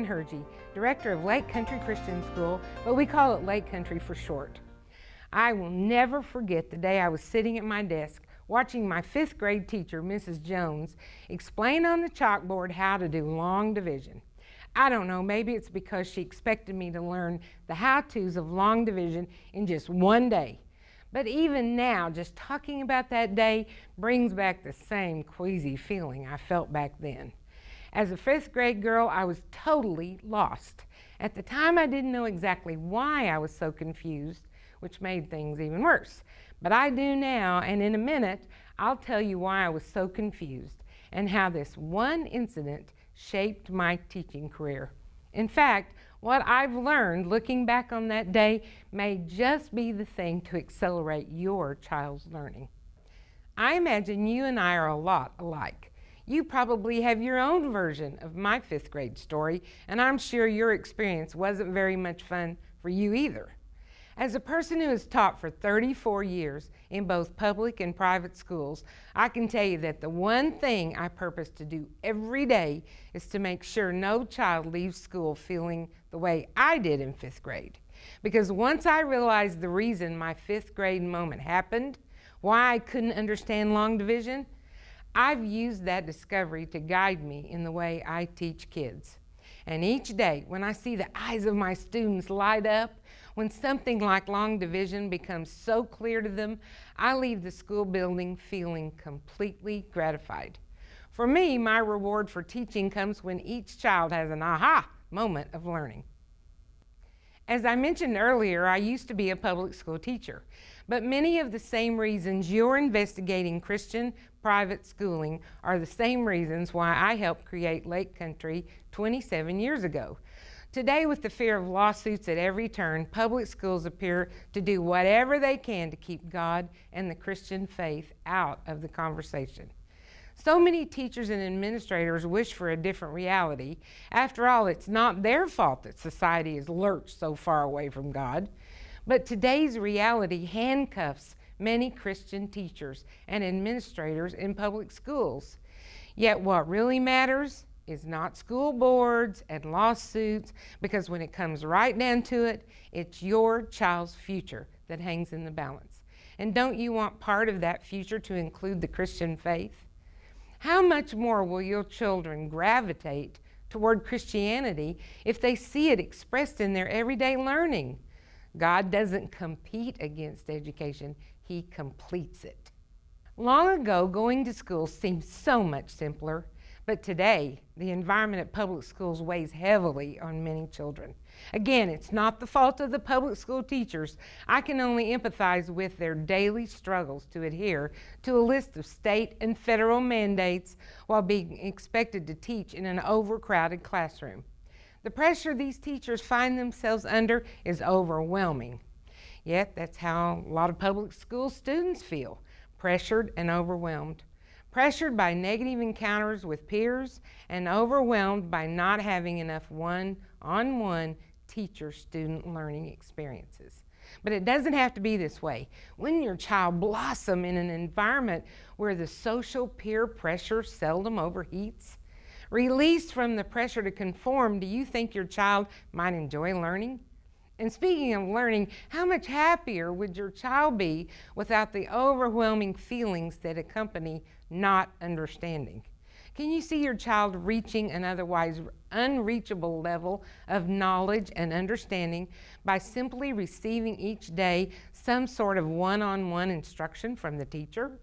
Ann Hergy, director of Lake Country Christian School, but we call it Lake Country for short. I will never forget the day I was sitting at my desk watching my 5th grade teacher, Mrs. Jones, explain on the chalkboard how to do long division. I don't know, maybe it's because she expected me to learn the how-tos of long division in just one day. But even now, just talking about that day brings back the same queasy feeling I felt back then. As a 5th grade girl, I was totally lost. At the time, I didn't know exactly why I was so confused, which made things even worse. But I do now, and in a minute, I'll tell you why I was so confused and how this one incident shaped my teaching career. In fact, what I've learned looking back on that day may just be the thing to accelerate your child's learning. I imagine you and I are a lot alike. You probably have your own version of my 5th grade story, and I'm sure your experience wasn't very much fun for you either. As a person who has taught for 34 years in both public and private schools, I can tell you that the one thing I purpose to do every day is to make sure no child leaves school feeling the way I did in 5th grade. Because once I realized the reason my 5th grade moment happened, why I couldn't understand long division, I've used that discovery to guide me in the way I teach kids. And each day, when I see the eyes of my students light up, when something like long division becomes so clear to them, I leave the school building feeling completely gratified. For me, my reward for teaching comes when each child has an aha moment of learning. As I mentioned earlier, I used to be a public school teacher, but many of the same reasons you're investigating Christian private schooling are the same reasons why I helped create Lake Country 27 years ago. Today, with the fear of lawsuits at every turn, public schools appear to do whatever they can to keep God and the Christian faith out of the conversation. So many teachers and administrators wish for a different reality. After all, it's not their fault that society has lurched so far away from God. But today's reality handcuffs many Christian teachers and administrators in public schools. Yet what really matters is not school boards and lawsuits, because when it comes right down to it, it's your child's future that hangs in the balance. And don't you want part of that future to include the Christian faith? How much more will your children gravitate toward Christianity if they see it expressed in their everyday learning? God doesn't compete against education, He completes it. Long ago, going to school seemed so much simpler, but today, the environment at public schools weighs heavily on many children. Again, it's not the fault of the public school teachers. I can only empathize with their daily struggles to adhere to a list of state and federal mandates while being expected to teach in an overcrowded classroom. The pressure these teachers find themselves under is overwhelming. Yet, that's how a lot of public school students feel, pressured and overwhelmed. Pressured by negative encounters with peers and overwhelmed by not having enough one-on-one teacher-student learning experiences. But it doesn't have to be this way. Wouldn't your child blossom in an environment where the social peer pressure seldom overheats? Released from the pressure to conform, do you think your child might enjoy learning? And speaking of learning, how much happier would your child be without the overwhelming feelings that accompany not understanding? Can you see your child reaching an otherwise unreachable level of knowledge and understanding by simply receiving each day some sort of one-on-one instruction from the teacher?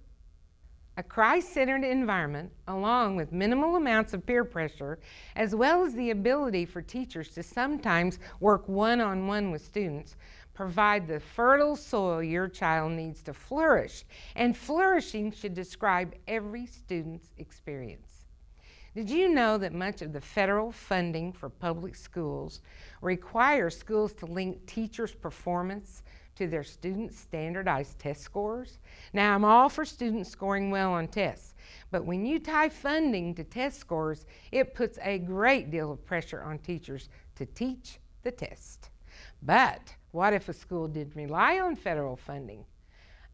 A Christ-centered environment, along with minimal amounts of peer pressure, as well as the ability for teachers to sometimes work one-on-one with students, provide the fertile soil your child needs to flourish, and flourishing should describe every student's experience. Did you know that much of the federal funding for public schools requires schools to link teachers' performance to their students' standardized test scores? Now, I'm all for students scoring well on tests, but when you tie funding to test scores, it puts a great deal of pressure on teachers to teach the test. But what if a school did rely on federal funding?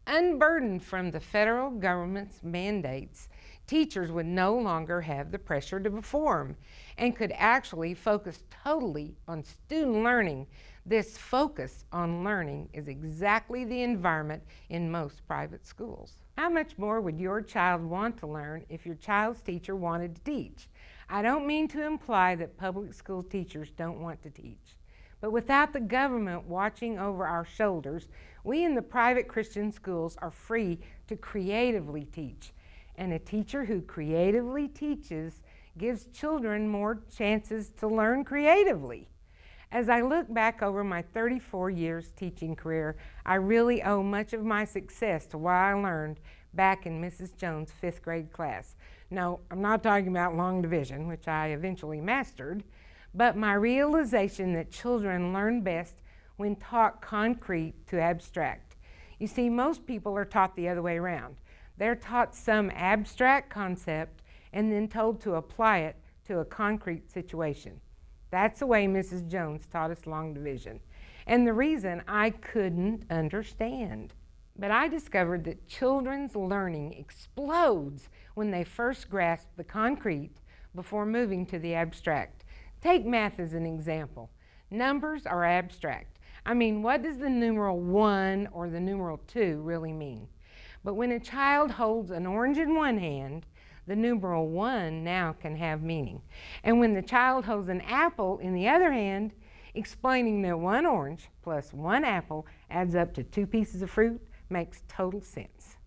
Unburdened from the federal government's mandates, Teachers would no longer have the pressure to perform and could actually focus totally on student learning. This focus on learning is exactly the environment in most private schools. How much more would your child want to learn if your child's teacher wanted to teach? I don't mean to imply that public school teachers don't want to teach, but without the government watching over our shoulders, we in the private Christian schools are free to creatively teach. And a teacher who creatively teaches gives children more chances to learn creatively. As I look back over my 34 years teaching career, I really owe much of my success to what I learned back in Mrs. Jones' 5th grade class. No, I'm not talking about long division, which I eventually mastered, but my realization that children learn best when taught concrete to abstract. You see, most people are taught the other way around. They're taught some abstract concept and then told to apply it to a concrete situation. That's the way Mrs. Jones taught us long division, and the reason I couldn't understand. But I discovered that children's learning explodes when they first grasp the concrete before moving to the abstract. Take math as an example. Numbers are abstract. I mean, what does the numeral 1 or the numeral 2 really mean? But when a child holds an orange in one hand, the numeral 1 now can have meaning. And when the child holds an apple in the other hand, explaining that 1 orange plus 1 apple adds up to 2 pieces of fruit makes total sense.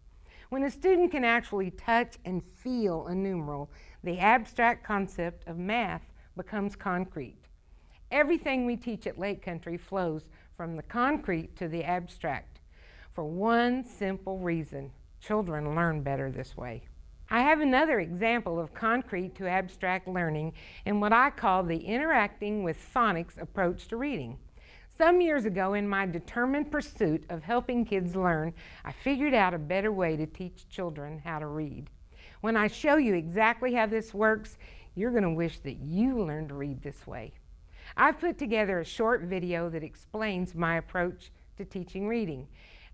When a student can actually touch and feel a numeral, the abstract concept of math becomes concrete. Everything we teach at Lake Country flows from the concrete to the abstract. For one simple reason, children learn better this way. I have another example of concrete to abstract learning in what I call the interacting with phonics approach to reading. Some years ago, in my determined pursuit of helping kids learn, I figured out a better way to teach children how to read. When I show you exactly how this works, you're going to wish that you learned to read this way. I've put together a short video that explains my approach to teaching reading,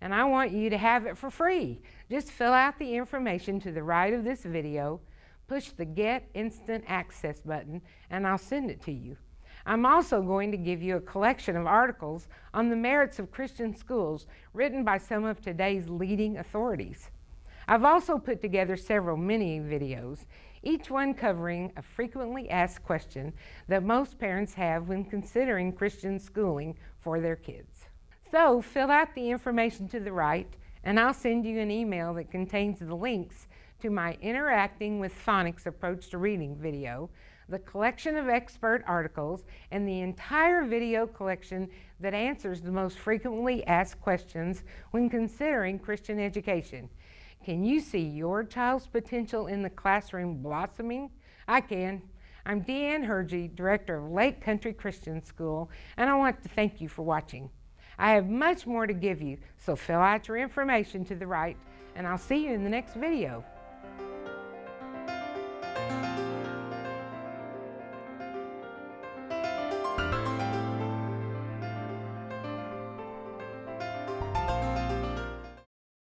and I want you to have it for free. Just fill out the information to the right of this video, push the Get Instant Access button, and I'll send it to you. I'm also going to give you a collection of articles on the merits of Christian schools written by some of today's leading authorities. I've also put together several mini videos, each one covering a frequently asked question that most parents have when considering Christian schooling for their kids. So fill out the information to the right, and I'll send you an email that contains the links to my Interacting with Phonics Approach to Reading video, the collection of expert articles, and the entire video collection that answers the most frequently asked questions when considering Christian education. Can you see your child's potential in the classroom blossoming? I can. I'm Deanne Hergy, Director of Lake Country Christian School, and I want to thank you for watching. I have much more to give you, so fill out your information to the right, and I'll see you in the next video.